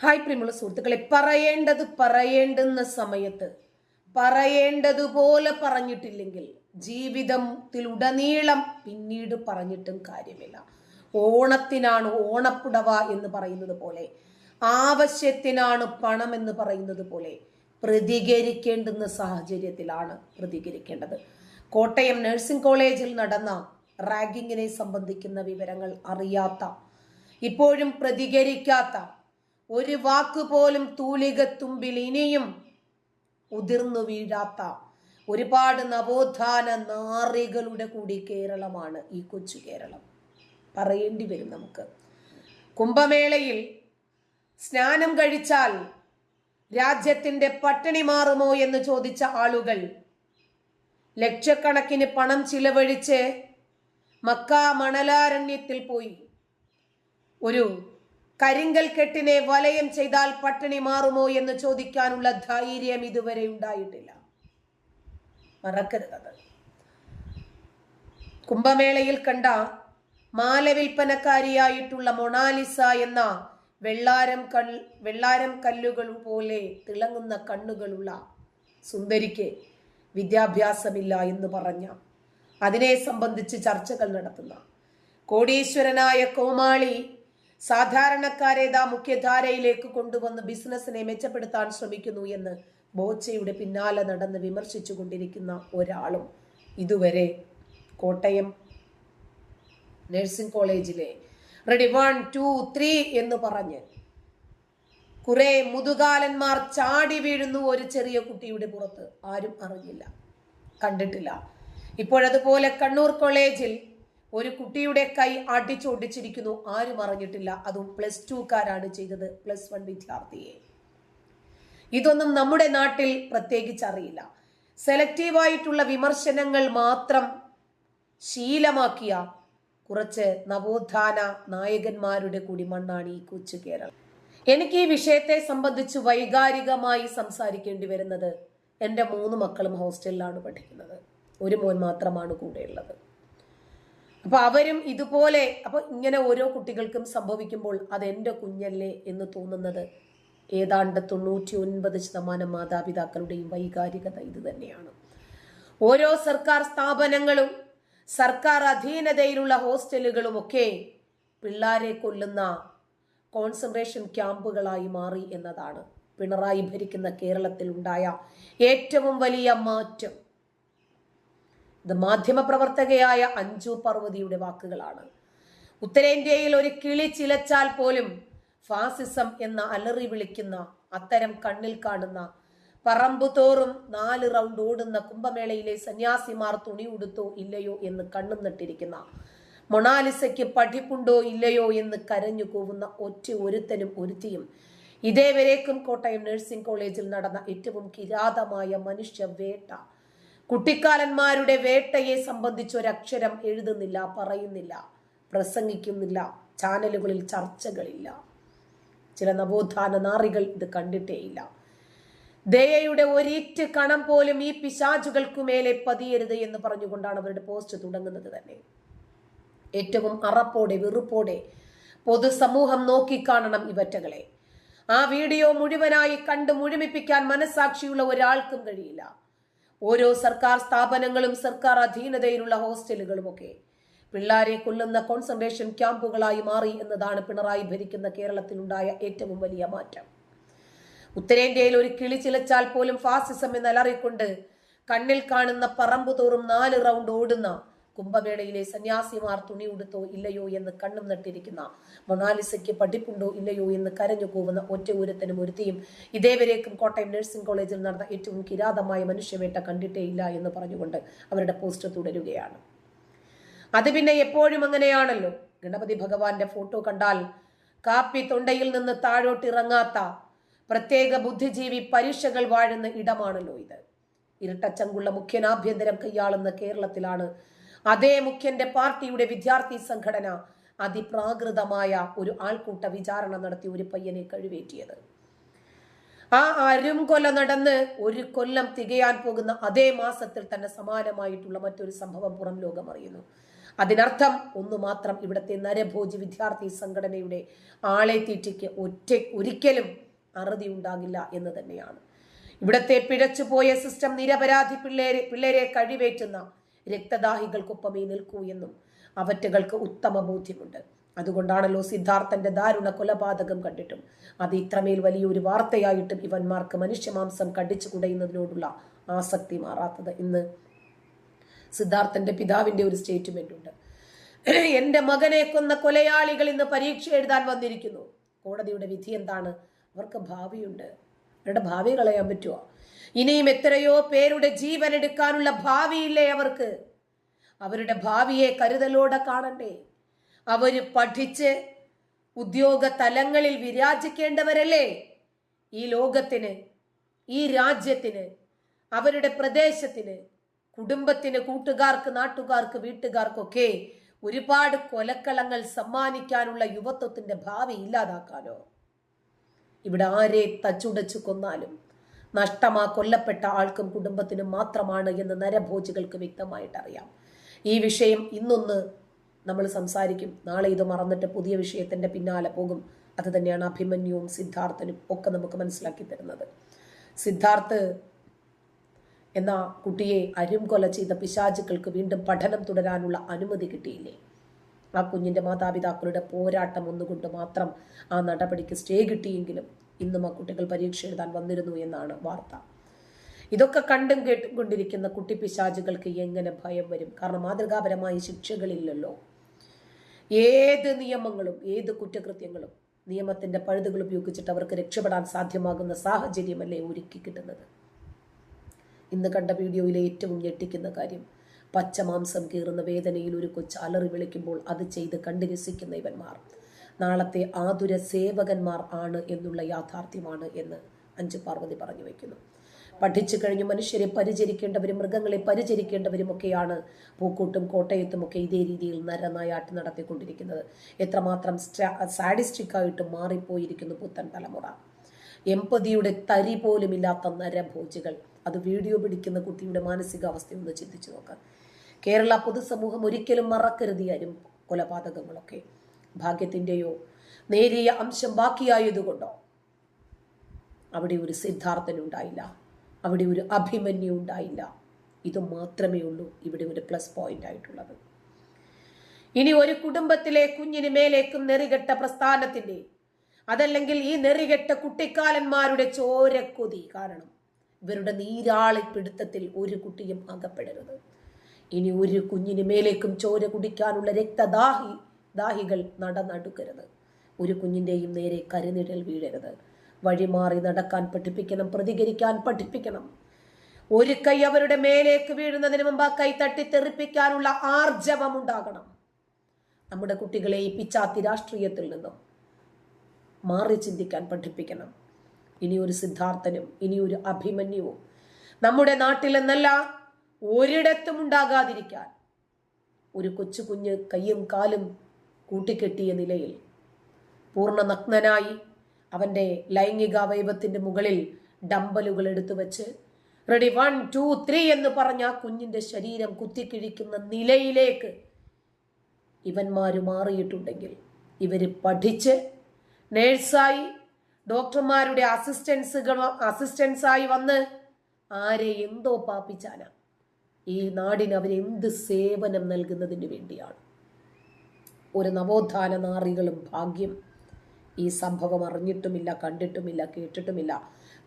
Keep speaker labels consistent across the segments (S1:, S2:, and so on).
S1: Hi പ്രിയമുള്ള സുഹൃത്തുക്കളെ, പറയേണ്ടുന്ന സമയത്ത് പറയേണ്ടതുപോലെ പറഞ്ഞിട്ടില്ലെങ്കിൽ ജീവിതത്തിലുടനീളം പിന്നീട് പറഞ്ഞിട്ടും കാര്യമില്ല. ഓണത്തിനാണ് ഓണപ്പുടവ എന്ന് പറയുന്നത് പോലെ, ആവശ്യത്തിനാണ് പണം എന്ന് പറയുന്നത് പോലെ പ്രതികരിക്കേണ്ടുന്ന സാഹചര്യത്തിലാണ് പ്രതികരിക്കേണ്ടത്. കോട്ടയം നഴ്സിംഗ് കോളേജിൽ നടന്ന റാഗിങ്ങിനെ സംബന്ധിക്കുന്ന വിവരങ്ങൾ അറിയാത്ത, ഇപ്പോഴും പ്രതികരിക്കാത്ത, ഒരു വാക്കുപോലും തൂലികത്തുമ്പിൽ ഇനിയും ഉതിർന്നു വീഴാത്ത ഒരുപാട് നവോത്ഥാന നാറികളുടെ കൂടി കേരളമാണ് ഈ കൊച്ചു കേരളം. പറയേണ്ടി വരും നമുക്ക്. കുംഭമേളയിൽ സ്നാനം കഴിച്ചാൽ രാജ്യത്തിന്റെ പട്ടിണി മാറുമോ എന്ന് ചോദിച്ച ആളുകൾ ലക്ഷക്കണക്കിന് പണം ചിലവഴിച്ച് മക്ക മണലാരണ്യത്തിൽ പോയി ഒരു കരിങ്കൽ കെട്ടിനെ വലയം ചെയ്താൽ പട്ടിണി മാറുമോ എന്ന് ചോദിക്കാനുള്ള ധൈര്യം ഇതുവരെ ഉണ്ടായിട്ടില്ല. മറക്കരുത്. കുംഭമേളയിൽ കണ്ട മാലവിൽപ്പനക്കാരിയായിട്ടുള്ള മൊണാലിസ എന്ന വെള്ളാരം കല്ലുകൾ പോലെ തിളങ്ങുന്ന കണ്ണുകളുള്ള സുന്ദരിക്ക് വിദ്യാഭ്യാസമില്ല എന്ന് പറഞ്ഞ, അതിനെ സംബന്ധിച്ച് ചർച്ചകൾ നടത്തുന്ന കോടീശ്വരനായ കോമാളി സാധാരണക്കാരേതാ മുഖ്യധാരയിലേക്ക് കൊണ്ടുവന്ന് ബിസിനസ്സിനെ മെച്ചപ്പെടുത്താൻ ശ്രമിക്കുന്നു എന്ന് ബോച്ചയുടെ പിന്നാലെ നടന്ന് വിമർശിച്ചു കൊണ്ടിരിക്കുന്ന ഒരാളും ഇതുവരെ കോട്ടയം നഴ്സിംഗ് കോളേജിലെ റെഡി 1, 2, 3 എന്ന് പറഞ്ഞ് കുറെ മുതുകാലന്മാർ ചാടി വീഴുന്നു ഒരു ചെറിയ കുട്ടിയുടെ പുറത്ത്. ആരും അറിഞ്ഞില്ല, കണ്ടിട്ടില്ല. ഇപ്പോഴതുപോലെ കണ്ണൂർ കോളേജിൽ ഒരു കുട്ടിയുടെ കൈ അടിച്ചൊടിച്ചിരിക്കുന്നു. ആരും അറിഞ്ഞിട്ടില്ല. അതും +2കാരാണ് ചെയ്തത്, +1 വിദ്യാർത്ഥിയെ. ഇതൊന്നും നമ്മുടെ നാട്ടിൽ പ്രത്യേകിച്ച് അറിയില്ല. സെലക്റ്റീവായിട്ടുള്ള വിമർശനങ്ങൾ മാത്രം ശീലമാക്കിയ കുറച്ച് നവോത്ഥാന നായകന്മാരുടെ കൂടി മണ്ണാണ് ഈ കൊച്ചു കേരളം. എനിക്ക് ഈ വിഷയത്തെ സംബന്ധിച്ച് വൈകാരികമായി സംസാരിക്കേണ്ടി വരുന്നത്, എൻ്റെ 3 മക്കളും ഹോസ്റ്റലിലാണ് പഠിക്കുന്നത്. ഒരു മോൻ മാത്രമാണ് കൂടെയുള്ളത്. അപ്പൊ അവരും ഇതുപോലെ, അപ്പൊ ഇങ്ങനെ ഓരോ കുട്ടികൾക്കും സംഭവിക്കുമ്പോൾ അത് എൻ്റെ കുഞ്ഞല്ലേ എന്ന് തോന്നുന്നത് ഏതാണ്ട് 99% മാതാപിതാക്കളുടെയും വൈകാരികത ഇത് തന്നെയാണ്. ഓരോ സർക്കാർ സ്ഥാപനങ്ങളും സർക്കാർ അധീനതയിലുള്ള ഹോസ്റ്റലുകളും ഒക്കെ പിള്ളാരെ കൊല്ലുന്ന കോൺസെൻട്രേഷൻ ക്യാമ്പുകളായി മാറി എന്നതാണ് പിണറായി ഭരിക്കുന്ന കേരളത്തിൽ ഉണ്ടായ ഏറ്റവും വലിയ മാറ്റം. ഇത് മാധ്യമപ്രവർത്തകയായ അഞ്ജു പർവതിയുടെ വാക്കുകളാണ്. ഉത്തരേന്ത്യയിൽ ഒരു കിളി ചിലച്ചാൽ പോലും ഫാസിസം എന്ന അലറി വിളിക്കുന്ന, അത്തരം കണ്ണിൽ കാണുന്ന, പറമ്പുതോറും 4 റൗണ്ട് ഓടുന്ന കുംഭമേളയിലെ സന്യാസിമാർ തുണി ഉടുത്തോ ഇല്ലയോ എന്ന് കണ്ണും നട്ടിരിക്കുന്ന, മൊണാലിസയ്ക്ക് പഠിപ്പുണ്ടോ ഇല്ലയോ എന്ന് കരഞ്ഞു കൂവുന്ന ഒരുത്തനും ഒരുത്തിയും ഇതേവരേക്കും കോട്ടയം നഴ്സിംഗ് കോളേജിൽ നടന്ന ഏറ്റവും കിരാതമായ മനുഷ്യ വേട്ട, കുട്ടിക്കാലന്മാരുടെ വേട്ടയെ സംബന്ധിച്ച് ഒരക്ഷരം എഴുതുന്നില്ല, പറയുന്നില്ല, പ്രസംഗിക്കുന്നില്ല, ചാനലുകളിൽ ചർച്ചകളില്ല. ചില നവോത്ഥാന നാറികൾ ഇത് കണ്ടിട്ടേയില്ല. ദയയുടെ ഒരിറ്റ് കണം പോലും ഈ പിശാചുകൾക്കു മേലെ പതിയരുത് എന്ന് പറഞ്ഞുകൊണ്ടാണ് അവരുടെ പോസ്റ്റ് തുടങ്ങുന്നത് തന്നെ. ഏറ്റവും അറപ്പോടെ വെറുപ്പോടെ പൊതുസമൂഹം നോക്കിക്കാണണം ഇവറ്റകളെ. ആ വീഡിയോ മുഴുവനായി കണ്ട് മുഴുമിപ്പിക്കാൻ മനസാക്ഷിയുള്ള ഒരാൾക്കും കഴിയില്ല. ഓരോ സർക്കാർ സ്ഥാപനങ്ങളും സർക്കാർ അധീനതയിലുള്ള ഹോസ്റ്റലുകളുമൊക്കെ പിള്ളാരെ കൊല്ലുന്ന കോൺസെൻട്രേഷൻ ക്യാമ്പുകളായി മാറി എന്നതാണ് പിണറായി ഭരിക്കുന്ന കേരളത്തിലുണ്ടായ ഏറ്റവും വലിയ മാറ്റം. ഉത്തരേന്ത്യയിൽ ഒരു കിളി ചിലച്ചാൽ പോലും ഫാസിസം എന്നലറിക്കൊണ്ട് കണ്ണിൽ കാണുന്ന പറമ്പുതോറും 4 റൗണ്ട് ഓടുന്ന, കുംഭമേളയിലെ സന്യാസിമാർ തുണി ഉടുത്തോ ഇല്ലയോ എന്ന് കണ്ണും നട്ടിരിക്കുന്ന, മൊണാലിസയ്ക്ക് പഠിപ്പുണ്ടോ ഇല്ലയോ എന്ന് കരഞ്ഞു കൂവുന്ന ഒരുത്തനും ഒരുത്തിയും ഇതേവരേക്കും കോട്ടയം നഴ്സിംഗ് കോളേജിൽ നടന്ന ഏറ്റവും കിരാതമായ മനുഷ്യവേട്ട കണ്ടിട്ടേ ഇല്ല എന്ന് പറഞ്ഞുകൊണ്ട് അവരുടെ പോസ്റ്റ് തുടരുകയാണ്. അത് പിന്നെ എപ്പോഴും അങ്ങനെയാണല്ലോ. ഗണപതി ഭഗവാന്റെ ഫോട്ടോ കണ്ടാൽ കാപ്പി തൊണ്ടയിൽ നിന്ന് താഴോട്ടിറങ്ങാത്ത പ്രത്യേക ബുദ്ധിജീവി പരീക്ഷകൾ വാഴുന്ന ഇടമാണല്ലോ ഇത്. ഇരട്ടച്ചങ്കുള്ള മുഖ്യൻ ആഭ്യന്തരം കൈയാളുന്ന കേരളത്തിലാണ് അതേ മുഖ്യന്റെ പാർട്ടിയുടെ വിദ്യാർത്ഥി സംഘടന അതിപ്രാകൃതമായ ഒരു ആൾക്കൂട്ട വിചാരണ നടത്തി ഒരു പയ്യനെ കഴിവേറ്റിയത്. ആ അരുംകൊല നടന്ന് 1 കൊല്ലം തികയാൻ പോകുന്ന അതേ മാസത്തിൽ തന്നെ സമാനമായിട്ടുള്ള മറ്റൊരു സംഭവം പുറം ലോകം അറിയുന്നു. അതിനർത്ഥം ഒന്നു മാത്രം, ഇവിടുത്തെ നരഭോജി വിദ്യാർത്ഥി സംഘടനയുടെ ആളെ തീറ്റയ്ക്ക് ഒരിക്കലും അറുതി ഉണ്ടാകില്ല എന്ന് തന്നെയാണ്. ഇവിടത്തെ പിഴച്ചുപോയ സിസ്റ്റം നിരപരാധി പിള്ളേരെ കഴിവേറ്റുന്ന രക്തദാഹികൾക്കൊപ്പമേ നിൽക്കൂ എന്നും അവറ്റകൾക്ക് ഉത്തമ ബോധ്യമുണ്ട്. അതുകൊണ്ടാണല്ലോ സിദ്ധാർത്ഥന്റെ ദാരുണ കൊലപാതകം കണ്ടിട്ടും അത് ഇത്രമേൽ വലിയൊരു വാർത്തയായിട്ടും ഇവന്മാർക്ക് മനുഷ്യമാംസം കടിച്ചു കുടയുന്നതിനോടുള്ള ആസക്തി മാറാത്തത്. ഇന്ന് സിദ്ധാർത്ഥന്റെ പിതാവിന്റെ ഒരു സ്റ്റേറ്റ്മെന്റ് ഉണ്ട്. എന്റെ മകനെ കൊന്ന കൊലയാളികൾ ഇന്ന് പരീക്ഷ എഴുതാൻ വന്നിരിക്കുന്നു. കോടതിയുടെ വിധി എന്താണ്? അവർക്ക് ഭാവിയുണ്ട്. അവരുടെ ഭാവി കളയാൻ പറ്റുമോ? ഇനിയും എത്രയോ പേരുടെ ജീവൻ എടുക്കാനുള്ള ഭാവിയില്ലേ അവർക്ക്? അവരുടെ ഭാവിയെ കരുതലോടെ കാണണ്ടേ? അവര് പഠിച്ച് ഉദ്യോഗ തലങ്ങളിൽ വിരാജിക്കേണ്ടവരല്ലേ? ഈ ലോകത്തിന്, ഈ രാജ്യത്തിന്, അവരുടെ പ്രദേശത്തിന്, കുടുംബത്തിന്, കൂട്ടുകാർക്ക്, നാട്ടുകാർക്ക്, വീട്ടുകാർക്കൊക്കെ ഒരുപാട് കൊലക്കളങ്ങൾ സമ്മാനിക്കാനുള്ള യുവത്വത്തിന്റെ ഭാവി ഇല്ലാതാക്കാനോ? ഇവിടെ ആരെ തച്ചുടച്ചു കൊന്നാലും നഷ്ടമാ കൊല്ലപ്പെട്ട ആൾക്കും കുടുംബത്തിനും മാത്രമാണ് എന്ന് നരഭോജികൾക്ക് വ്യക്തമായിട്ടറിയാം. ഈ വിഷയം ഇന്നൊന്ന് നമ്മൾ സംസാരിക്കും, നാളെ ഇത് മറന്നിട്ട് പുതിയ വിഷയത്തിന്റെ പിന്നാലെ പോകും. അത് തന്നെയാണ് അഭിമന്യുവും സിദ്ധാർത്ഥനും ഒക്കെ നമുക്ക് മനസ്സിലാക്കി തരുന്നത്. സിദ്ധാർത്ഥ് എന്ന കുട്ടിയെ അരുംകൊല ചെയ്ത പിശാചുക്കൾക്ക് വീണ്ടും പഠനം തുടരാനുള്ള അനുമതി കിട്ടിയില്ലേ? ആ കുഞ്ഞിന്റെ മാതാപിതാക്കളുടെ പോരാട്ടം ഒന്നുകൊണ്ട് മാത്രം ആ നടപടിക്ക് സ്റ്റേ കിട്ടിയെങ്കിലും ഇന്നും ആ കുട്ടികൾ പരീക്ഷ എഴുതാൻ വന്നിരുന്നു എന്നാണ് വാർത്ത. ഇതൊക്കെ കണ്ടും കേട്ടുകൊണ്ടിരിക്കുന്ന കുട്ടി പിശാചുകൾക്ക് എങ്ങനെ ഭയം വരും? കാരണം മാതൃകാപരമായ ശിക്ഷകളില്ലല്ലോ. ഏത് നിയമങ്ങളും ഏത് കുറ്റകൃത്യങ്ങളും നിയമത്തിന്റെ പഴുതുകൾ ഉപയോഗിച്ചിട്ട് അവർക്ക് രക്ഷപ്പെടാൻ സാധ്യമാകുന്ന സാഹചര്യമല്ലേ ഒരുക്കി കിട്ടുന്നത്. ഇന്ന് കണ്ട വീഡിയോയിലെ ഏറ്റവും ഞെട്ടിക്കുന്ന കാര്യം, പച്ചമാംസം കീറുന്ന വേദനയിൽ ഒരു കൊച്ചു അലറി വിളിക്കുമ്പോൾ അത് ചെയ്ത് കണ്ടു രസിക്കുന്ന ഇവന്മാർ നാളത്തെ ആതുര സേവകന്മാർ ആണ് എന്നുള്ള യാഥാർത്ഥ്യമാണ് എന്ന് അഞ്ചു പാർവതി പറഞ്ഞു വയ്ക്കുന്നു. പഠിച്ചു കഴിഞ്ഞ് മനുഷ്യരെ പരിചരിക്കേണ്ടവരും മൃഗങ്ങളെ പരിചരിക്കേണ്ടവരുമൊക്കെയാണ് പൂക്കോട്ടും കോട്ടയത്തും ഒക്കെ ഇതേ രീതിയിൽ നരനായാട്ട് നടത്തിക്കൊണ്ടിരിക്കുന്നത്. എത്രമാത്രം സാഡിസ്റ്റിക്കായിട്ട് മാറിപ്പോയിരിക്കുന്നു പുത്തൻ തലമുറ. എമ്പതിയുടെ തരി പോലുമില്ലാത്ത നരഭോജികൾ. അത് വീഡിയോ പിടിക്കുന്ന കുട്ടിയുടെ മാനസികാവസ്ഥ ഒന്ന് ചിന്തിച്ചു നോക്കാം. കേരള പൊതുസമൂഹം ഒരിക്കലും മറക്കരുത് ആരും കൊലപാതകങ്ങളൊക്കെ. ഭാഗ്യത്തിൻ്റെയോ നേരിയ അംശം ബാക്കിയായതുകൊണ്ടോ അവിടെ ഒരു സിദ്ധാർത്ഥനുണ്ടായില്ല, അവിടെ ഒരു അഭിമന്യു ഉണ്ടായില്ല. ഇത് മാത്രമേ ഉള്ളൂ ഇവിടെ ഒരു പ്ലസ് പോയിന്റ് ആയിട്ടുള്ളത്. ഇനി ഒരു കുടുംബത്തിലെ കുഞ്ഞിന് മേലേക്കും നെറികെട്ട പ്രസ്ഥാനത്തിന്റെ, അതല്ലെങ്കിൽ ഈ നെറികെട്ട കുട്ടിക്കാലന്മാരുടെ ചോരക്കൊതി കാരണം ഇവരുടെ നീരാളിപ്പിടുത്തത്തിൽ ഒരു കുട്ടിയും അകപ്പെടരുത്. ഇനി ഒരു കുഞ്ഞിന് മേലേക്കും ചോര കുടിക്കാനുള്ള രക്തദാഹികൾ നടന്നടുക്കരുത്. ഒരു കുഞ്ഞിന്റെയും നേരെ കരുനിഴൽ വീഴരുത്. വഴിമാറി നടക്കാൻ പഠിപ്പിക്കണം, പ്രതികരിക്കാൻ പഠിപ്പിക്കണം. ഒരു കൈ അവരുടെ മേലേക്ക് വീഴുന്നതിന് മുമ്പ് ആ കൈ തട്ടി തെറിപ്പിക്കാനുള്ള ആർജവം ഉണ്ടാകണം. നമ്മുടെ കുട്ടികളെ ഈ പിച്ചാത്തി രാഷ്ട്രീയത്തിൽ നിന്നും മാറി ചിന്തിക്കാൻ പഠിപ്പിക്കണം. ഇനി ഒരു സിദ്ധാർത്ഥനും ഇനി ഒരു അഭിമന്യുവും നമ്മുടെ നാട്ടിലെന്നല്ല ഒരിടത്തും ഉണ്ടാകാതിരിക്കാൻ ഒരു കൊച്ചു കുഞ്ഞ് കയ്യും കാലും കൂട്ടിക്കെട്ടിയ നിലയിൽ പൂർണ്ണ നഗ്നനായി അവന്റെ ലൈംഗിക അവയവത്തിന്റെ മുകളിൽ ഡംബലുകൾ എടുത്തു വെച്ച് റെഡി 1 2 3 എന്ന് പറഞ്ഞ ആ കുഞ്ഞിന്റെ ശരീരം കുത്തിക്കിഴിക്കുന്ന നിലയിലേക്ക് ഇവന്മാര് മാറിയിട്ടുണ്ടെങ്കിൽ ഇവര് പഠിച്ച് നേഴ്സായി ഡോക്ടർമാരുടെ അസിസ്റ്റൻസായി വന്ന് ആരെ എന്തോ പാപ്പിച്ചാന ഈ നാടിന് അവരെന്ത് സേവനം നൽകുന്നതിന് വേണ്ടിയാണ്. ഒരു നവോത്ഥാന നാറികളും ഭാഗ്യം ഈ സംഭവം അറിഞ്ഞിട്ടുമില്ല, കണ്ടിട്ടുമില്ല, കേട്ടിട്ടുമില്ല.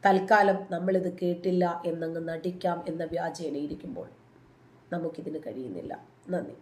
S1: തൽക്കാലം നമ്മളിത് കേട്ടില്ല എന്നങ്ങ് നടിക്കാം എന്ന വ്യാജേന ഇരിക്കുമ്പോൾ നമുക്കിതിന് കഴിയുന്നില്ല. നന്ദി.